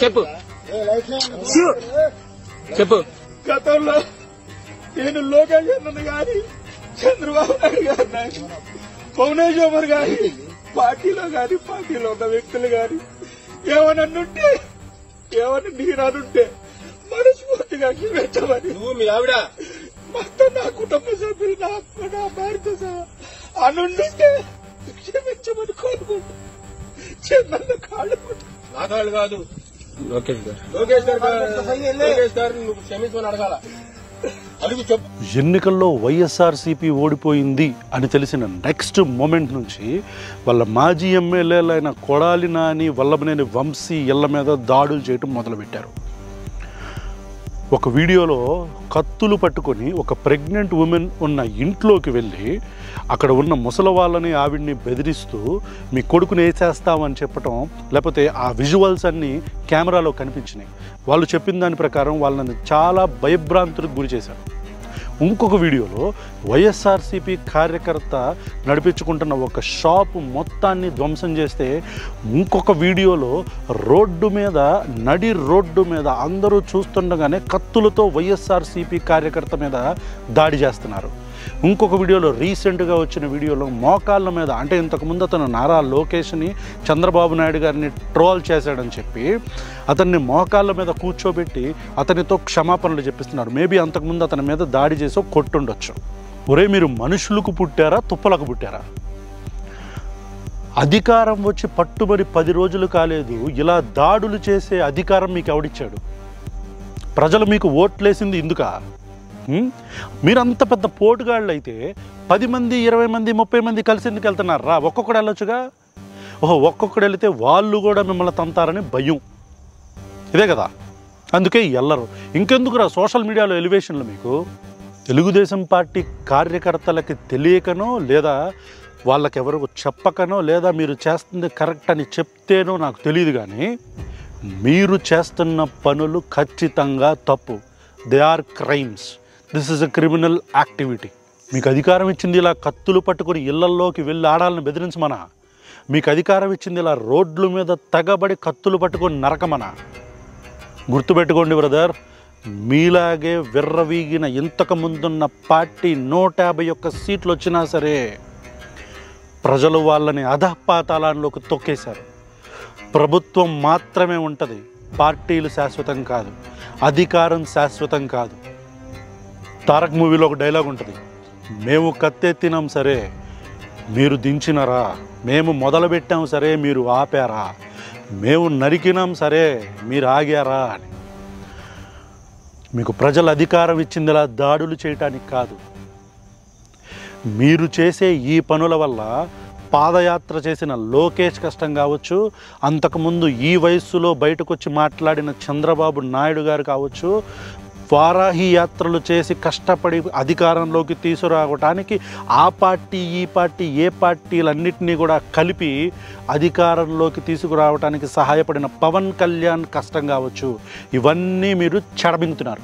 చెప్పు చెప్పు. గతంలో నేను లోకేష్ అన్నది గాని, చంద్రబాబు నాయుడు గారు, భువనేశ్వర్ గారి పార్టీలో ఉన్న వ్యక్తులు గాని ఏమన్నుంటే, ఏమన్నా నీరనుంటే మనస్ఫూర్తిగా క్షమించమని, నువ్వు మీ ఆవిడ మొత్తం నా కుటుంబ సభ్యులు, నా భార్యతో సహా అనుంటే క్షమించమని కోరుకుంటా. చిన్న కాళ్ళు నా కాళ్ళు కాదు, లోకేష్ గారు నువ్వు క్షమించమని అడగాల. అడుగు చెప్పు. ఎన్నికల్లో వైఎస్ఆర్సీపీ ఓడిపోయింది అని తెలిసిన నెక్స్ట్ మూమెంట్ నుంచి వాళ్ళ మాజీ ఎమ్మెల్యేలైన కొడాలి నాని, వల్లభనేని వంశీ ఇళ్ల మీద దాడులు చేయటం మొదలుపెట్టారు. ఒక వీడియోలో కత్తులు పట్టుకొని ఒక ప్రెగ్నెంట్ ఉమెన్ ఉన్న ఇంట్లోకి వెళ్ళి అక్కడ ఉన్న ముసలి వాళ్ళని, ఆవిడ్ని బెదిరిస్తూ మీ కొడుకుని వేసేస్తామని చెప్పటం, లేకపోతే ఆ విజువల్స్ అన్నీ కెమెరాలో కనిపించినాయి. వాళ్ళు చెప్పిన దాని ప్రకారం వాళ్ళని చాలా భయభ్రాంతులకు గురి చేశారు. ఇంకొక వీడియోలో వైఎస్ఆర్సీపీ కార్యకర్త నడిపించుకుంటున్న ఒక షాపు మొత్తాన్ని ధ్వంసం చేస్తే, ఇంకొక వీడియోలో నడి రోడ్డు మీద అందరూ చూస్తుండగానే కత్తులతో వైఎస్ఆర్సీపీ కార్యకర్త మీద దాడి చేస్తున్నారు. ఇంకొక వీడియోలో, రీసెంట్గా వచ్చిన వీడియోలో మోకాళ్ళ మీద, అంటే ఇంతకుముందు అతను నారా లోకేష్ని, చంద్రబాబు నాయుడు గారిని ట్రోల్ చేశాడని చెప్పి అతన్ని మోకాళ్ళ మీద కూర్చోబెట్టి అతనితో క్షమాపణలు చెప్పిస్తున్నారు. మేబీ అంతకుముందు అతని మీద దాడి చేసో కొట్టుండొచ్చు. ఒరే, మీరు మనుషులకు పుట్టారా, తుప్పలకు పుట్టారా? అధికారం వచ్చి పట్టుబడి 10 రోజులు కాలేదు, ఇలా దాడులు చేసే అధికారం మీకు ఎవడిచ్చాడు? ప్రజలు మీకు ఓట్లేసింది ఇందుకా? మీరంత పెద్ద పోటుగాళ్ళు అయితే 10 మంది, 20 మంది, 30 మంది కలిసి ఎందుకు వెళ్తున్నారు? రా, ఒక్కొక్కడు వెళ్ళొచ్చుగా. ఒక్కొక్కడు వెళితే వాళ్ళు కూడా మిమ్మల్ని తంతారని భయం. ఇదే కదా, అందుకే వెళ్ళరు. ఇంకెందుకు రా సోషల్ మీడియాలో ఎలివేషన్లు? మీకు తెలుగుదేశం పార్టీ కార్యకర్తలకి తెలియకనో, లేదా వాళ్ళకెవరు చెప్పకనో, లేదా మీరు చేస్తుంది కరెక్ట్ అని చెప్తేనో నాకు తెలియదు, కానీ మీరు చేస్తున్న పనులు ఖచ్చితంగా తప్పు. They are crimes. This is a criminal activity. మీకు అధికారం ఇచ్చింది ఇలా కత్తులు పట్టుకొని ఇళ్లల్లోకి వెళ్ళి ఆడాలని బెదిరించమనా? మీకు అధికారం ఇచ్చింది ఇలా రోడ్ల మీద తెగబడి కత్తులు పట్టుకొని నరకమనా? గుర్తుపెట్టుకోండి బ్రదర్, మీలాగే విర్రవీగిన ఇంతకు ముందున్న పార్టీ 151 సీట్లు వచ్చినా సరే ప్రజలు వాళ్ళని అధపాతాళంలోకి తొక్కేశారు. ప్రభుత్వం మాత్రమే ఉంటుంది, పార్టీలు శాశ్వతం కాదు, అధికారం శాశ్వతం కాదు. తారక్ మూవీలో ఒక డైలాగ్ ఉంటుంది, మేము కత్తెత్తినాం సరే మీరు దించినరా, మేము మొదలుపెట్టాం సరే మీరు ఆపారా, మేము నరికినాం సరే మీరు ఆగారా అని. మీకు ప్రజల అధికారం ఇచ్చిందిలా దాడులు చేయటానికి కాదు. మీరు చేసే ఈ పనుల వల్ల పాదయాత్ర చేసిన లోకేష్ కష్టం కావచ్చు, అంతకుముందు ఈ వయస్సులో బయటకు వచ్చి మాట్లాడిన చంద్రబాబు నాయుడు గారు కావచ్చు, వారాహి యాత్రలు చేసి కష్టపడి అధికారంలోకి తీసుకురావటానికి ఆ పార్టీ, ఈ పార్టీ, ఏ పార్టీలన్నింటినీ కూడా కలిపి అధికారంలోకి తీసుకురావటానికి సహాయపడిన పవన్ కళ్యాణ్ కష్టం కావచ్చు, ఇవన్నీ మీరు చెడబింగుతున్నారు.